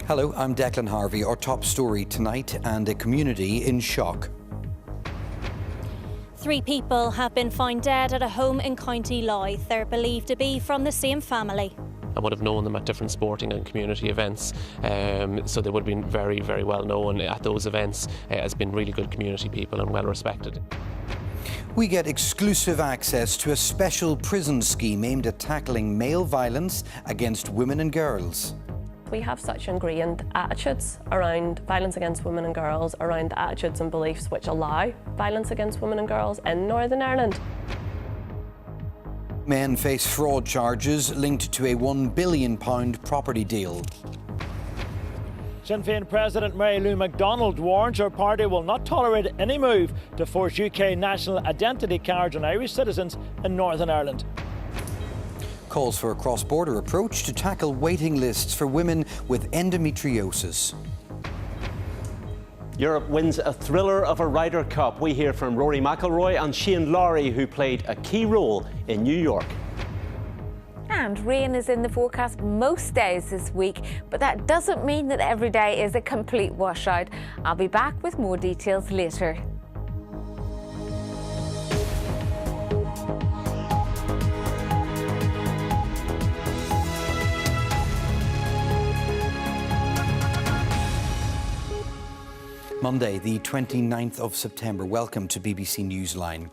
Hello, I'm Declan Harvey. Our top story tonight, and a community in shock. 3 people have been found dead at a home in County Louth. They're believed to be from the same family. I would have known them at different sporting and community events, so they would have been very, very well known at those events as being really good community people and well respected. We get exclusive access to a special prison scheme aimed at tackling male violence against women and girls. We have such ingrained attitudes around violence against women and girls, around the attitudes and beliefs which allow violence against women and girls in Northern Ireland. Men face fraud charges linked to a £1 billion property deal. Sinn Féin President Mary Lou MacDonald warns her party will not tolerate any move to force UK national identity cards on Irish citizens in Northern Ireland. Calls for a cross-border approach to tackle waiting lists for women with endometriosis. Europe wins a thriller of a Ryder Cup. We hear from Rory McIlroy and Shane Lowry, who played a key role in New York. And rain is in the forecast most days this week, but that doesn't mean that every day is a complete washout. I'll be back with more details later. Monday, the 29th of September. Welcome to BBC Newsline.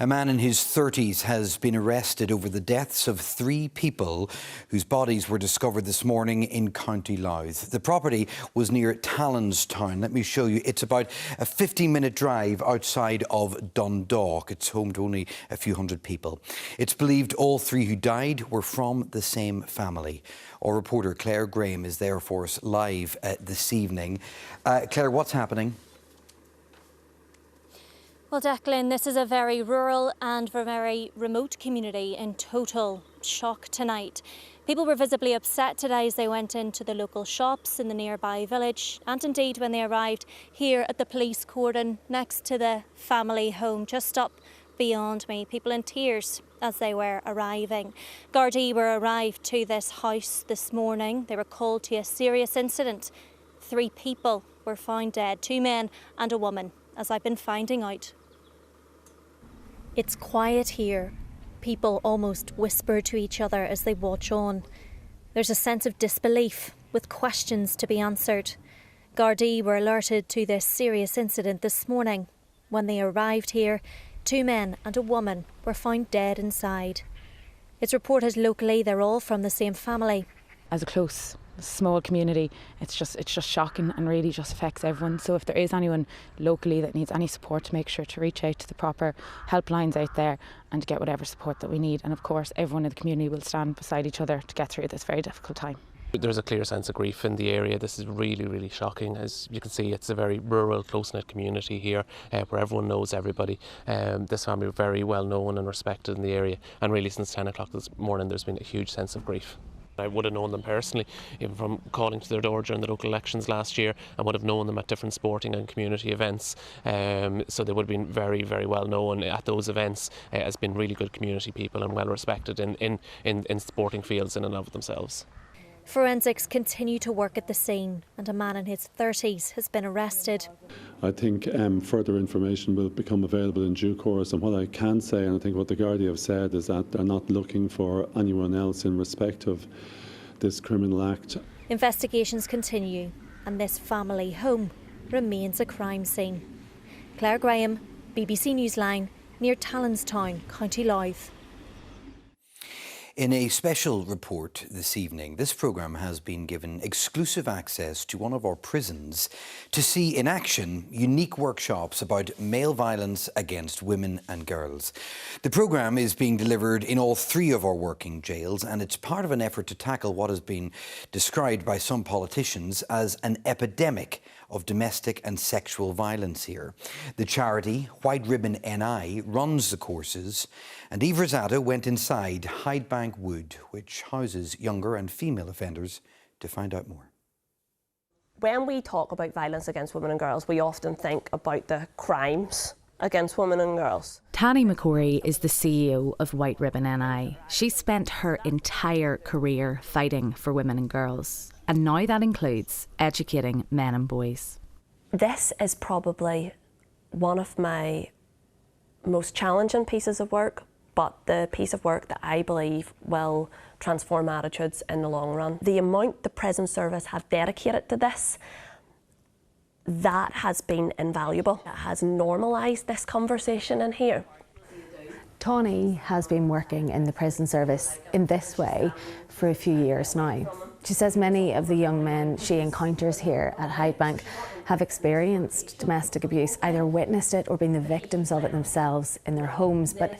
A man in his 30s has been arrested over the deaths of 3 people whose bodies were discovered this morning in County Louth. The property was near Talonstown. Let me show you. It's about a 15-minute drive outside of Dundalk. It's home to only a few hundred people. It's believed all 3 who died were from the same family. Our reporter Claire Graham is there for us live this evening. Claire, what's happening? Well, Declan, this is a very rural and very remote community in total shock tonight. People were visibly upset today as they went into the local shops in the nearby village, and indeed when they arrived here at the police cordon next to the family home just up beyond me. People in tears as they were arriving. Gardaí were arrived to this house this morning. They were called to a serious incident. 3 people were found dead, 2 men and a woman, as I've been finding out. It's quiet here. People almost whisper to each other as they watch on. There's a sense of disbelief, with questions to be answered. Gardaí were alerted to this serious incident this morning. When they arrived here, 2 men and a woman were found dead inside. It's reported locally they're all from the same family. As a close, small community, it's just shocking and really just affects everyone. So if there is anyone locally that needs any support, to make sure to reach out to the proper helplines out there and get whatever support that we need. And of course, everyone in the community will stand beside each other to get through this very difficult time. There's a clear sense of grief in the area. This is really, really shocking. As you can see, it's a very rural, close-knit community here where everyone knows everybody. This family are very well known and respected in the area, and really since 10 o'clock this morning there's been a huge sense of grief. I would have known them personally, even from calling to their door during the local elections last year, and would have known them at different sporting and community events, so they would have been very, very well known at those events as being really good community people and well respected in sporting fields in and of themselves. Forensics continue to work at the scene, and a man in his 30s has been arrested. I think further information will become available in due course, and what I can say, and I think what the Gardaí have said, is that they're not looking for anyone else in respect of this criminal act. Investigations continue, and this family home remains a crime scene. Claire Graham, BBC Newsline, near Talonstown, County Louth. In a special report this evening, this programme has been given exclusive access to one of our prisons to see in action unique workshops about male violence against women and girls. The programme is being delivered in all 3 of our working jails, and it's part of an effort to tackle what has been described by some politicians as an epidemic of domestic and sexual violence here. The charity White Ribbon NI runs the courses, and Eve Rosado went inside Hydebank Wood, which houses younger and female offenders, to find out more. When we talk about violence against women and girls, we often think about the crimes against women and girls. Tanny McCory is the CEO of White Ribbon NI. She spent her entire career fighting for women and girls, and now that includes educating men and boys. This is probably one of my most challenging pieces of work, but the piece of work that I believe will transform attitudes in the long run. The amount the prison service have dedicated to this, that has been invaluable. It has normalised this conversation in here. Tawny has been working in the prison service in this way for a few years now. She says many of the young men she encounters here at Hydebank have experienced domestic abuse, either witnessed it or been the victims of it themselves in their homes, but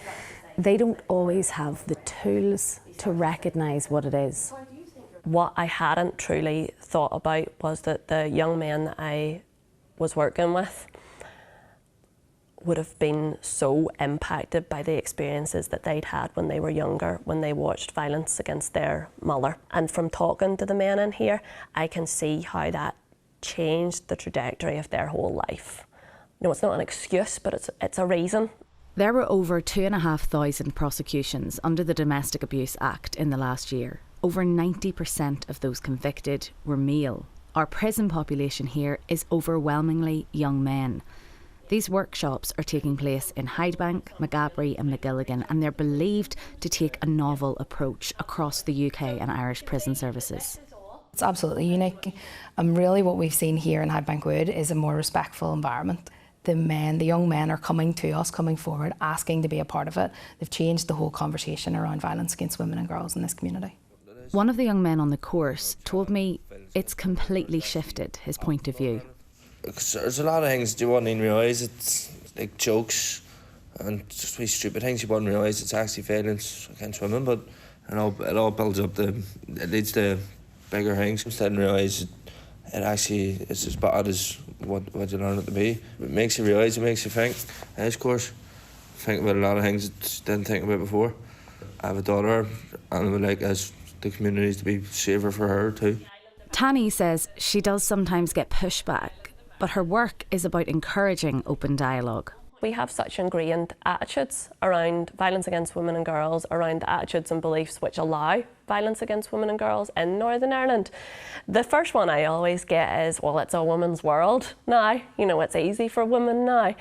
they don't always have the tools to recognise what it is. What I hadn't truly thought about was that the young men that I was working with would have been so impacted by the experiences that they'd had when they were younger, when they watched violence against their mother. And from talking to the men in here, I can see how that changed the trajectory of their whole life. You know, it's not an excuse, but it's a reason. There were over 2,500 prosecutions under the Domestic Abuse Act in the last year. Over 90% of those convicted were male. Our prison population here is overwhelmingly young men. These workshops are taking place in Hydebank, Maghaberry and Magilligan, and they're believed to take a novel approach across the UK and Irish prison services. It's absolutely unique, and really what we've seen here in Hydebank Wood is a more respectful environment. The young men are coming to us, coming forward, asking to be a part of it. They've changed the whole conversation around violence against women and girls in this community. One of the young men on the course told me it's completely shifted his point of view. There's a lot of things you wouldn't even realise. It's like jokes and just wee stupid things you wouldn't realise it's actually violence against women, but it all builds up, it leads to bigger things. I didn't realise it actually is as bad as what you learn it to be. It makes you realise, it makes you think. Of course, think about a lot of things that I didn't think about before. I have a daughter and I would like as the community to be safer for her too. Tanny says she does sometimes get pushback, but her work is about encouraging open dialogue. We have such ingrained attitudes around violence against women and girls, around the attitudes and beliefs which allow violence against women and girls in Northern Ireland. The first one I always get is, well, it's a woman's world now, you know, it's easy for women now,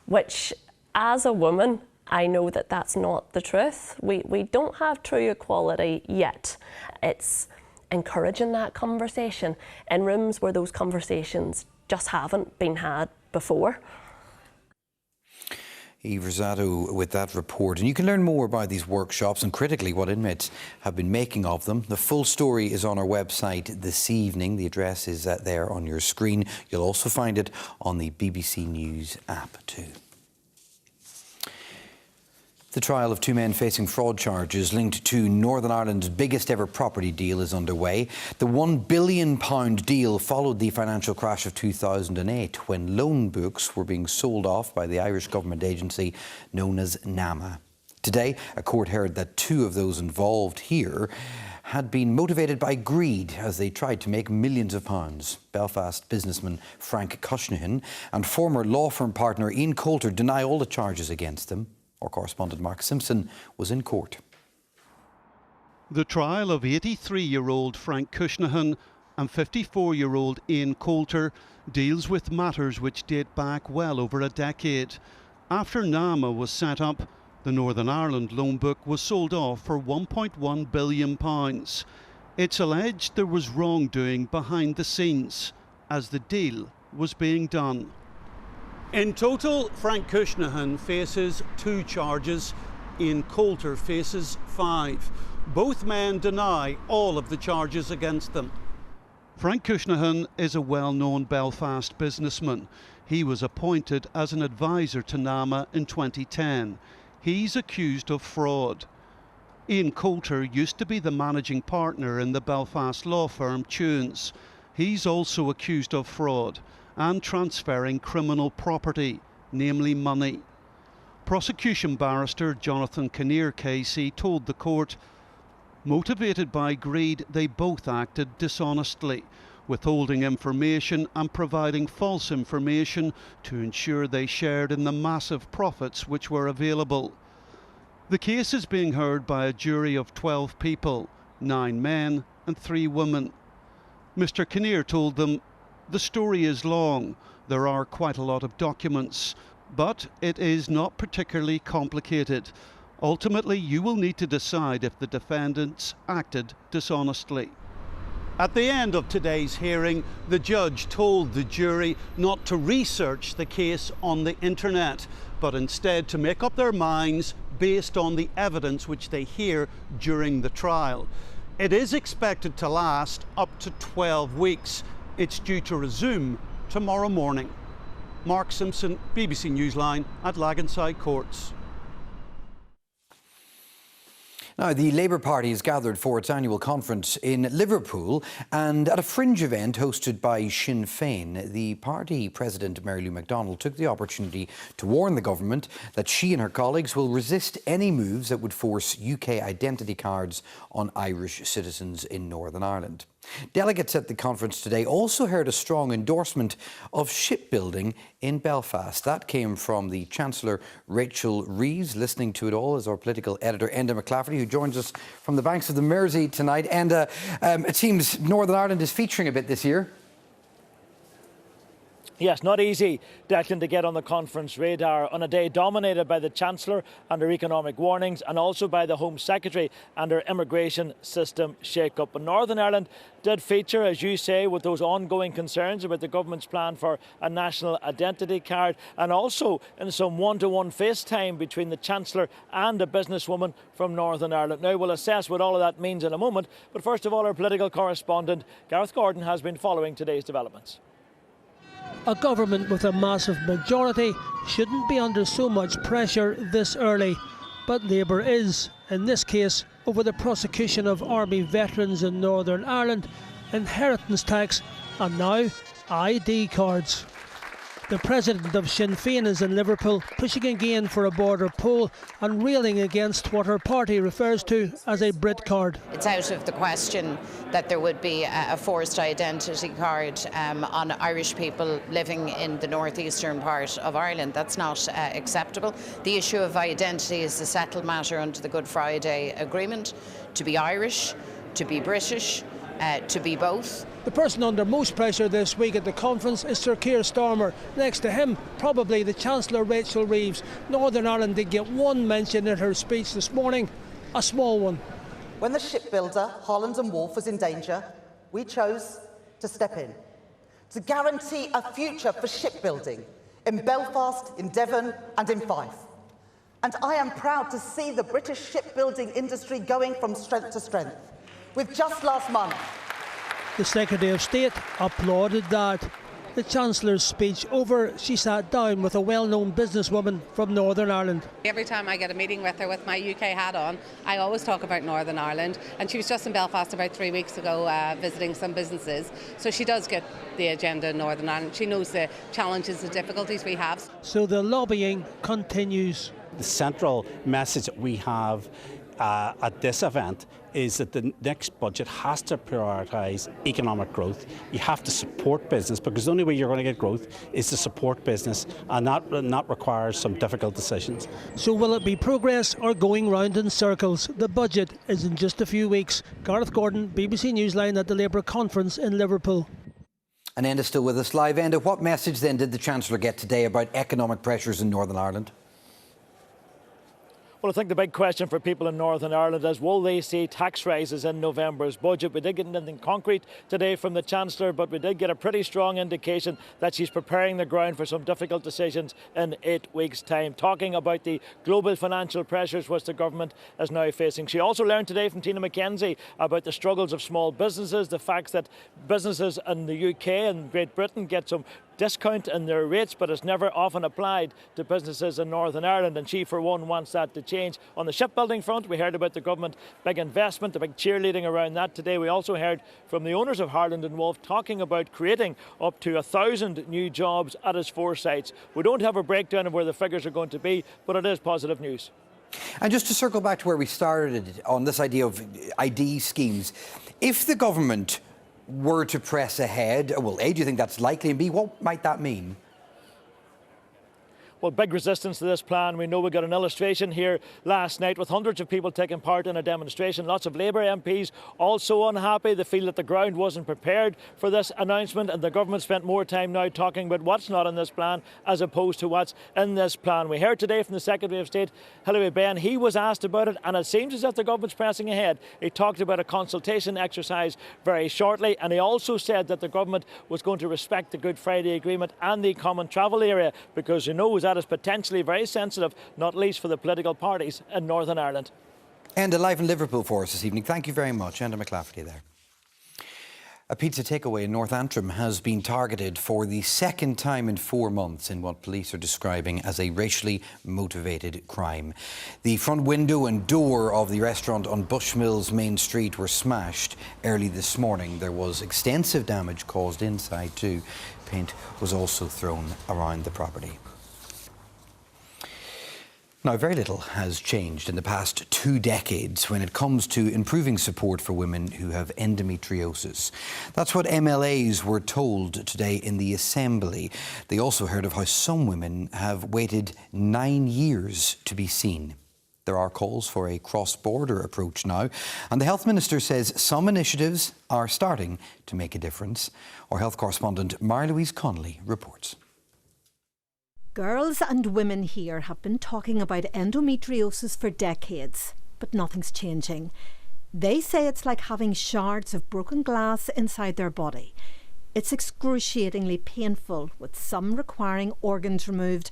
which as a woman, I know that that's not the truth. We don't have true equality yet. It's encouraging that conversation in rooms where those conversations just haven't been had before. Eve Rosado with that report. And you can learn more about these workshops and critically what inmates have been making of them. The full story is on our website this evening. The address is there on your screen. You'll also find it on the BBC News app too. The trial of two men facing fraud charges linked to Northern Ireland's biggest ever property deal is underway. The £1 billion deal followed the financial crash of 2008 when loan books were being sold off by the Irish government agency known as NAMA. Today, a court heard that two of those involved here had been motivated by greed as they tried to make millions of pounds. Belfast businessman Frank Cushnahan and former law firm partner Ian Coulter deny all the charges against them. Our correspondent Mark Simpson was in court. The trial of 83-year-old Frank Cushnahan and 54-year-old Ian Coulter deals with matters which date back well over a decade. After NAMA was set up, the Northern Ireland loan book was sold off for £1.1 billion. It's alleged there was wrongdoing behind the scenes as the deal was being done. In total, Frank Cushnahan faces 2 charges. Ian Coulter faces 5. Both men deny all of the charges against them. Frank Cushnahan is a well-known Belfast businessman. He was appointed as an advisor to NAMA in 2010. He's accused of fraud. Ian Coulter used to be the managing partner in the Belfast law firm Tunes. He's also accused of fraud and transferring criminal property, namely money. Prosecution barrister Jonathan Kinnear KC told the court, motivated by greed, they both acted dishonestly. withholding information and providing false information to ensure they shared in the massive profits which were available. The case is being heard by a jury of 12 people, 9 men and 3 women. Mr. Kinnear told them, "The story is long, there are quite a lot of documents, but it is not particularly complicated. Ultimately, you will need to decide if the defendants acted dishonestly." At the end of today's hearing, the judge told the jury not to research the case on the internet, but instead to make up their minds based on the evidence which they hear during the trial. It is expected to last up to 12 weeks. It's due to resume tomorrow morning. Mark Simpson, BBC Newsline at Laganside Courts. Now, the Labour Party is gathered for its annual conference in Liverpool, and at a fringe event hosted by Sinn Féin, the party president Mary Lou McDonald took the opportunity to warn the government that she and her colleagues will resist any moves that would force UK identity cards on Irish citizens in Northern Ireland. Delegates at the conference today also heard a strong endorsement of shipbuilding in Belfast. That came from the Chancellor Rachel Reeves. Listening to it all is our political editor Enda McClafferty, who joins us from the banks of the Mersey tonight. Enda, it seems Northern Ireland is featuring a bit this year. Yes, not easy, Declan, to get on the conference radar on a day dominated by the Chancellor and her economic warnings, and also by the Home Secretary and her immigration system shake-up. But Northern Ireland did feature, as you say, with those ongoing concerns about the government's plan for a national identity card, and also in some one-to-one FaceTime between the Chancellor and a businesswoman from Northern Ireland. Now, we'll assess what all of that means in a moment, but first of all, our political correspondent Gareth Gordon has been following today's developments. A government with a massive majority shouldn't be under so much pressure this early, but Labour is, in this case over the prosecution of army veterans in Northern Ireland, inheritance tax and now ID cards. The president of Sinn Féin is in Liverpool, pushing again for a border poll and railing against what her party refers to as a Brit card. It's out of the question that there would be a forced identity card on Irish people living in the northeastern part of Ireland. That's not acceptable. The issue of identity is a settled matter under the Good Friday Agreement. To be Irish, to be British, to be both. The person under most pressure this week at the conference is Sir Keir Starmer. Next to him, probably the Chancellor Rachel Reeves. Northern Ireland did get one mention in her speech this morning, a small one. When the shipbuilder Holland and Wolff was in danger, we chose to step in, to guarantee a future for shipbuilding in Belfast, in Devon and in Fife. And I am proud to see the British shipbuilding industry going from strength to strength. With just last month, the Secretary of State applauded that. The Chancellor's speech over, she sat down with a well-known businesswoman from Northern Ireland. Every time I get a meeting with her with my UK hat on, I always talk about Northern Ireland, and she was just in Belfast about 3 weeks ago visiting some businesses, so she does get the agenda in Northern Ireland. She knows the challenges and difficulties we have. So the lobbying continues. The central message that we have at this event is that the next budget has to prioritise economic growth. You have to support business, because the only way you're going to get growth is to support business, and that requires some difficult decisions. So will it be progress or going round in circles? The budget is in just a few weeks. Gareth Gordon, BBC Newsline at the Labour conference in Liverpool. And Enda still with us live. Enda, what message then did the Chancellor get today about economic pressures in Northern Ireland? Well, I think the big question for people in Northern Ireland is, will they see tax rises in November's budget? We did get anything concrete today from the Chancellor, but we did get a pretty strong indication that she's preparing the ground for some difficult decisions in 8 weeks' time, talking about the global financial pressures which the government is now facing. She also learned today from Tina McKenzie about the struggles of small businesses, the fact that businesses in the UK and Great Britain get some discount in their rates, but it's never often applied to businesses in Northern Ireland, and she for one wants that to change. On the shipbuilding front, we heard about the government big investment, the big cheerleading around that today. We also heard from the owners of Harland and Wolff talking about creating up to 1,000 new jobs at its 4 sites. We don't have a breakdown of where the figures are going to be, but it is positive news. And just to circle back to where we started on this idea of ID schemes, if the government were to press ahead, well, A, do you think that's likely, and B, what might that mean? Well, big resistance to this plan. We know we got an illustration here last night with hundreds of people taking part in a demonstration. Lots of Labour MPs also unhappy. They feel that the ground wasn't prepared for this announcement, and the government spent more time now talking about what's not in this plan as opposed to what's in this plan. We heard today from the Secretary of State, Hilary Benn. He was asked about it, and it seems as if the government's pressing ahead. He talked about a consultation exercise very shortly, and he also said that the government was going to respect the Good Friday Agreement and the Common Travel Area, because he knows that is potentially very sensitive, not least for the political parties in Northern Ireland. Enda live in Liverpool for us this evening. Thank you very much. Enda McLafferty there. A pizza takeaway in North Antrim has been targeted for the second time in 4 months in what police are describing as a racially motivated crime. The front window and door of the restaurant on Bushmills Main Street were smashed early this morning. There was extensive damage caused inside too. Paint was also thrown around the property. Now, very little has changed in the past 2 decades when it comes to improving support for women who have endometriosis. That's what MLAs were told today in the Assembly. They also heard of how some women have waited 9 years to be seen. There are calls for a cross-border approach now, and the Health Minister says some initiatives are starting to make a difference. Our health correspondent Mary-Louise Connolly reports. Girls and women here have been talking about endometriosis for decades, but nothing's changing. They say it's like having shards of broken glass inside their body. It's excruciatingly painful, with some requiring organs removed.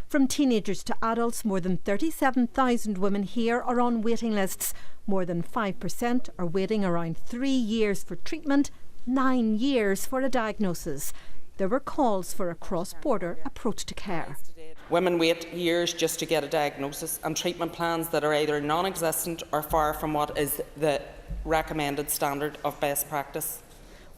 From teenagers to adults, more than 37,000 women here are on waiting lists. More than 5% are waiting around 3 years for treatment, 9 years for a diagnosis. There were calls for a cross-border approach to care. Women wait years just to get a diagnosis, and treatment plans that are either non-existent or far from what is the recommended standard of best practice.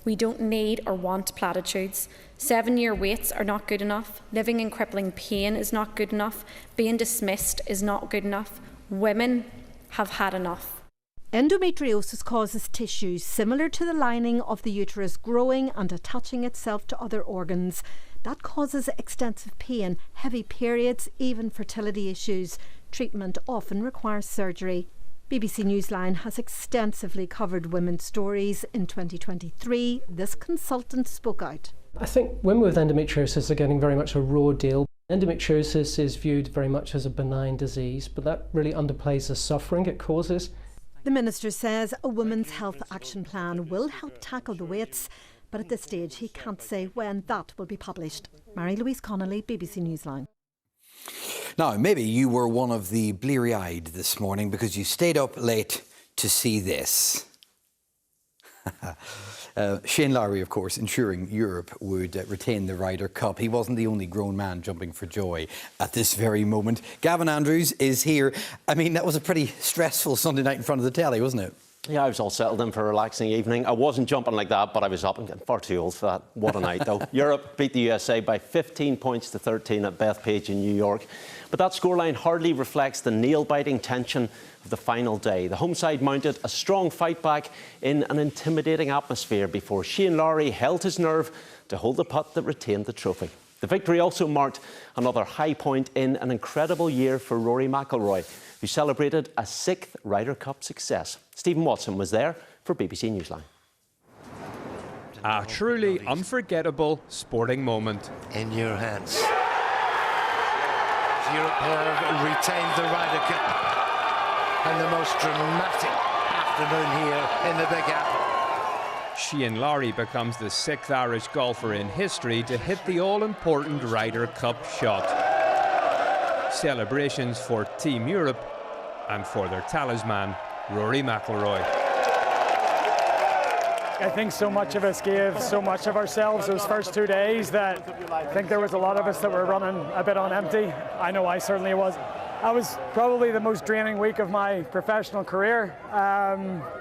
We don't need or want platitudes. 7-year waits are not good enough. Living in crippling pain is not good enough. Being dismissed is not good enough. Women have had enough. Endometriosis causes tissues similar to the lining of the uterus growing and attaching itself to other organs. That causes extensive pain, heavy periods, even fertility issues. Treatment often requires surgery. BBC Newsline has extensively covered women's stories. In 2023, this consultant spoke out. I think women with endometriosis are getting very much a raw deal. Endometriosis is viewed very much as a benign disease, but that really underplays the suffering it causes. The Minister says a Women's Health Action Plan will help tackle the waits, but at this stage he can't say when that will be published. Mary-Louise Connolly, BBC Newsline. Now, maybe you were one of the bleary-eyed this morning because you stayed up late to see this. Shane Lowry, of course, ensuring Europe would retain the Ryder Cup. He wasn't the only grown man jumping for joy at this very moment. Gavin Andrews is here. I mean, that was a pretty stressful Sunday night in front of the telly, wasn't it? Yeah, I was all settled in for a relaxing evening. I wasn't jumping like that, but I was up and getting far too old for that. What a night, though. Europe beat the USA by 15 points to 13 at Bethpage in New York. But that scoreline hardly reflects the nail-biting tension of the final day. The home side mounted a strong fight back in an intimidating atmosphere before Shane Lowry held his nerve to hold the putt that retained the trophy. The victory also marked another high point in an incredible year for Rory McIlroy, who celebrated a 6th Ryder Cup success. Stephen Watson was there for BBC Newsline. A truly unforgettable sporting moment. In your hands. Europe have retained the Ryder Cup and the most dramatic afternoon here in the Big Apple. Shane Lowry becomes the 6th Irish golfer in history to hit the all-important Ryder Cup shot. Celebrations for Team Europe and for their talisman, Rory McIlroy. I think so much of us gave so much of ourselves those first 2 days that I think there was a lot of us that were running a bit on empty. I know I certainly was. That was probably the most draining week of my professional career,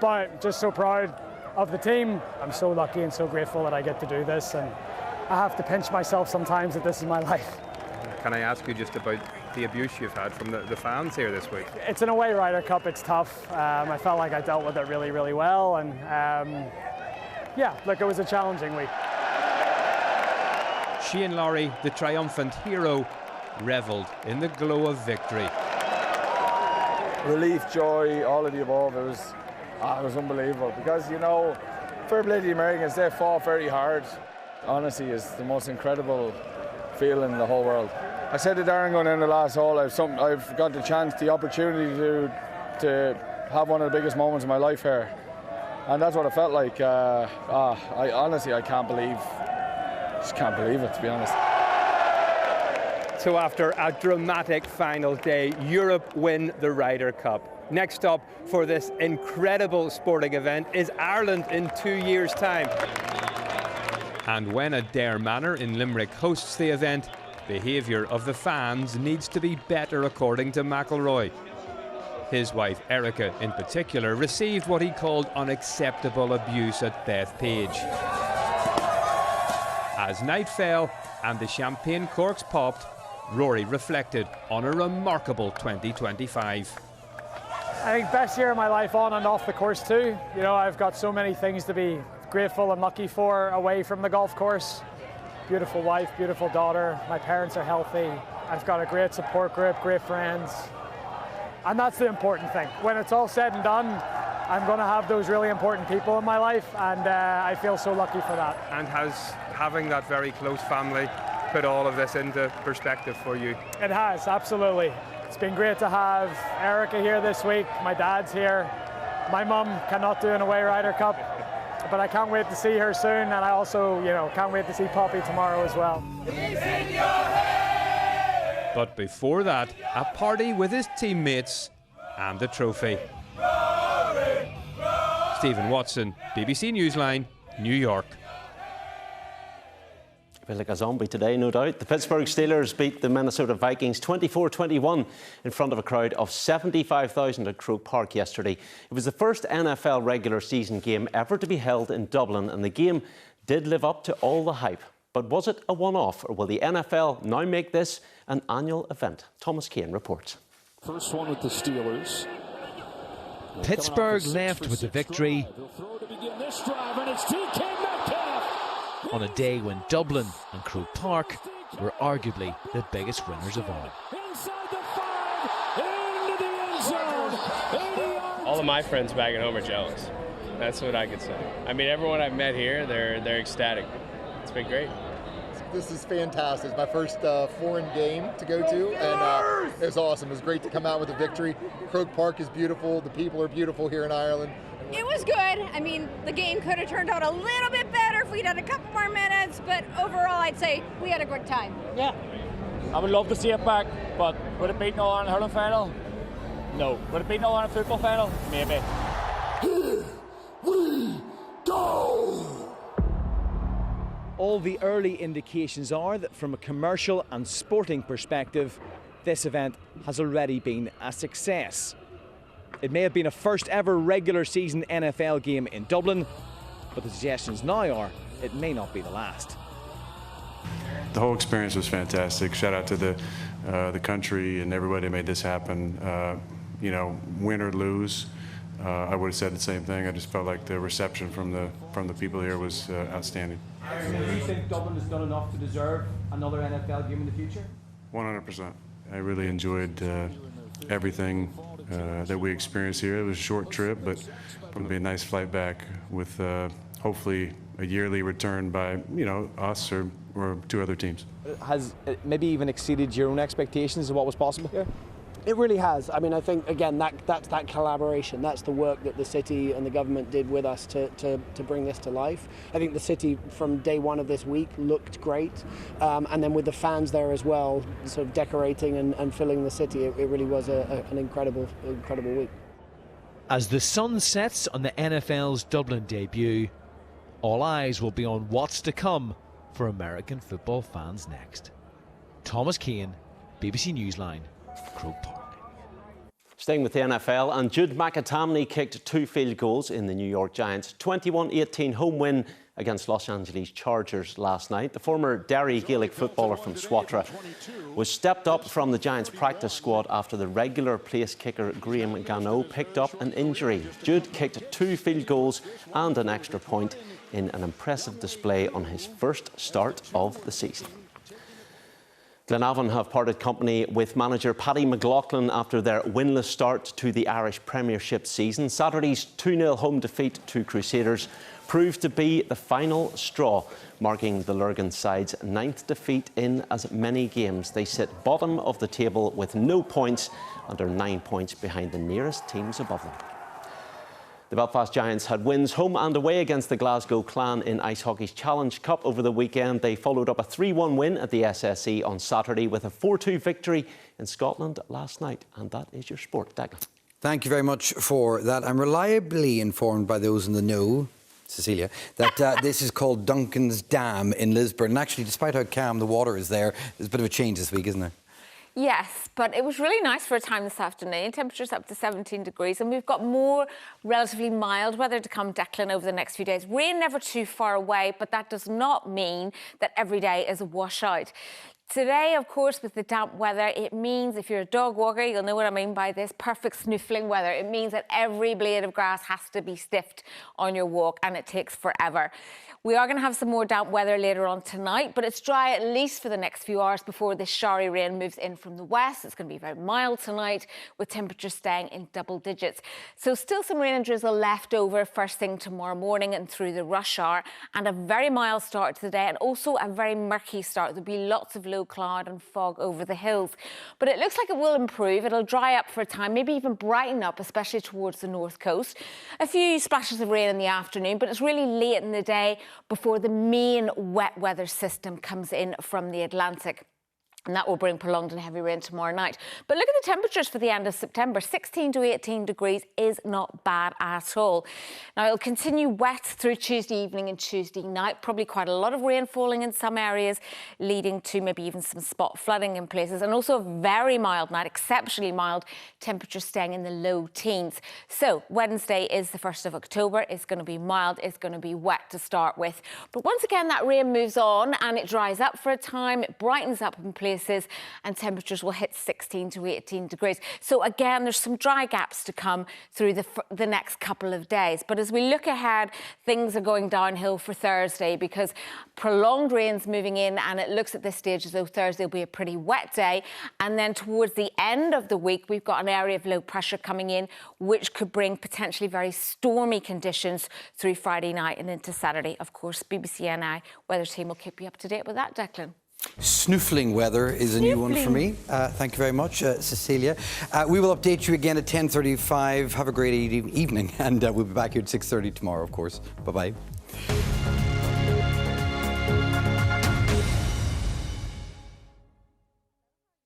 but just so proud of the team. I'm so lucky and so grateful that I get to do this, and I have to pinch myself sometimes that this is my life. Can I ask you just about the abuse you've had from the fans here this week? It's an away Ryder Cup, it's tough. I felt like I dealt with it really, really well, and Yeah, look, it was a challenging week. Shane Lowry, the triumphant hero, revelled in the glow of victory. Relief, joy, all of the above. It was unbelievable because, you know, fair play to the Americans, they fought very hard. Honestly, it's the most incredible feeling in the whole world. I said to Darren going in the last hole, I've got the opportunity to have one of the biggest moments of my life here. And that's what it felt like. I honestly, I can't believe it, to be honest. So after a dramatic final day, Europe win the Ryder Cup. Next up for this incredible sporting event is Ireland in 2 years' time. And when Adair Manor in Limerick hosts the event, behaviour of the fans needs to be better, according to McIlroy. His wife Erica, in particular, received what he called unacceptable abuse at Bethpage. As night fell and the champagne corks popped, Rory reflected on a remarkable 2025. I think best year of my life on and off the course too. You know, I've got so many things to be grateful and lucky for away from the golf course. Beautiful wife, beautiful daughter, my parents are healthy. I've got a great support group, great friends. And that's the important thing. When it's all said and done, I'm going to have those really important people in my life, and I feel so lucky for that. And has having that very close family put all of this into perspective for you? It has, absolutely. It's been great to have Erica here this week. My dad's here. My mum cannot do an away Ryder Cup, but I can't wait to see her soon, and I also, you know, can't wait to see Poppy tomorrow as well. But before that, a party with his teammates and the trophy. Stephen Watson, BBC Newsline, New York. I feel like a zombie today, no doubt. The Pittsburgh Steelers beat the Minnesota Vikings 24-21 in front of a crowd of 75,000 at Croke Park yesterday. It was the first NFL regular season game ever to be held in Dublin, and the game did live up to all the hype. But was it a one-off, or will the NFL now make this an annual event? Thomas Kane reports. First one with the Steelers. Pittsburgh left with the victory on a day when Dublin and Croke Park were arguably the biggest winners of all. All of my friends back at home are jealous. That's what I could say. I mean, everyone I've met here, they're ecstatic. It's been great. This is fantastic. It's my first foreign game to go to, and it was awesome. It was great to come out with a victory. Croke Park is beautiful. The people are beautiful here in Ireland. It was good. I mean, the game could have turned out a little bit better if we'd had a couple more minutes, but overall, I'd say we had a good time. Yeah, I would love to see it back, but would it beat an All-Ireland hurling final? No. Would it beat an All-Ireland football final? Maybe. Here we go! All the early indications are that from a commercial and sporting perspective, this event has already been a success. It may have been a first ever regular season NFL game in Dublin, but the suggestions now are it may not be the last. The whole experience was fantastic. Shout out to the country and everybody that made this happen. You know, win or lose, I would have said the same thing. I just felt like the reception from the people here was outstanding. Do you think Dublin has done enough to deserve another NFL game in the future? 100%. I really enjoyed everything that we experienced here. It was a short trip, but it'll be a nice flight back with hopefully a yearly return by, you know, us or two other teams. Has it maybe even exceeded your own expectations of what was possible here? It really has. I mean, I think, again, that's that collaboration. That's the work that the city and the government did with us to bring this to life. I think the city, from day one of this week, looked great. And then with the fans there as well, sort of decorating and filling the city, it really was an incredible week. As the sun sets on the NFL's Dublin debut, all eyes will be on what's to come for American football fans next. Thomas Kane, BBC Newsline, Croke Park. Staying with the NFL, and Jude McAtamney kicked 2 field goals in the New York Giants' 21-18 home win against Los Angeles Chargers last night. The former Derry Gaelic footballer from Swatra was stepped up from the Giants practice squad after the regular place kicker Graham Gano picked up an injury. Jude kicked 2 field goals and an extra point in an impressive display on his first start of the season. Glenavon have parted company with manager Paddy McLaughlin after their winless start to the Irish Premiership season. Saturday's 2-0 home defeat to Crusaders proved to be the final straw, marking the Lurgan side's 9th defeat in as many games. They sit bottom of the table with no points and are 9 points behind the nearest teams above them. The Belfast Giants had wins home and away against the Glasgow Clan in Ice Hockey's Challenge Cup over the weekend. They followed up a 3-1 win at the SSE on Saturday with a 4-2 victory in Scotland last night. And that is your sport. Declan. Thank you very much for that. I'm reliably informed by those in the know, Cecilia, that this is called Duncan's Dam in Lisburn. And actually, despite how calm the water is there, there's a bit of a change this week, isn't there? Yes, but it was really nice for a time this afternoon. Temperatures up to 17 degrees, and we've got more relatively mild weather to come, Declan, over the next few days. Rain never too far away, but that does not mean that every day is a washout. Today, of course, with the damp weather, it means if you're a dog walker, you'll know what I mean by this, perfect snuffling weather. It means that every blade of grass has to be stiffed on your walk, and it takes forever. We are going to have some more damp weather later on tonight, but it's dry at least for the next few hours before this showery rain moves in from the west. It's going to be very mild tonight, with temperatures staying in double digits. So still some rain and drizzle left over first thing tomorrow morning and through the rush hour, and a very mild start to the day, and also a very murky start. There'll be lots of low cloud and fog over the hills. But it looks like it will improve. It'll dry up for a time, maybe even brighten up, especially towards the north coast. A few splashes of rain in the afternoon, but it's really late in the day before the main wet weather system comes in from the Atlantic. And that will bring prolonged and heavy rain tomorrow night. But look at the temperatures for the end of September. 16 to 18 degrees is not bad at all. Now, it'll continue wet through Tuesday evening and Tuesday night. Probably quite a lot of rain falling in some areas, leading to maybe even some spot flooding in places. And also a very mild night, exceptionally mild, temperatures staying in the low teens. So Wednesday is the 1st of October. It's going to be mild. It's going to be wet to start with. But once again, that rain moves on and it dries up for a time. It brightens up in places, and temperatures will hit 16 to 18 degrees. So again, there's some dry gaps to come through the next couple of days. But as we look ahead, things are going downhill for Thursday because prolonged rain's moving in, and it looks at this stage as though Thursday will be a pretty wet day. And then towards the end of the week, we've got an area of low pressure coming in, which could bring potentially very stormy conditions through Friday night and into Saturday. Of course, BBC NI weather team will keep you up to date with that, Declan. Snuffling weather is a new one for me. Thank you very much, Cecilia. We will update you again at 10:35. Have a great evening, and we'll be back here at 6:30 tomorrow, of course. Bye-bye.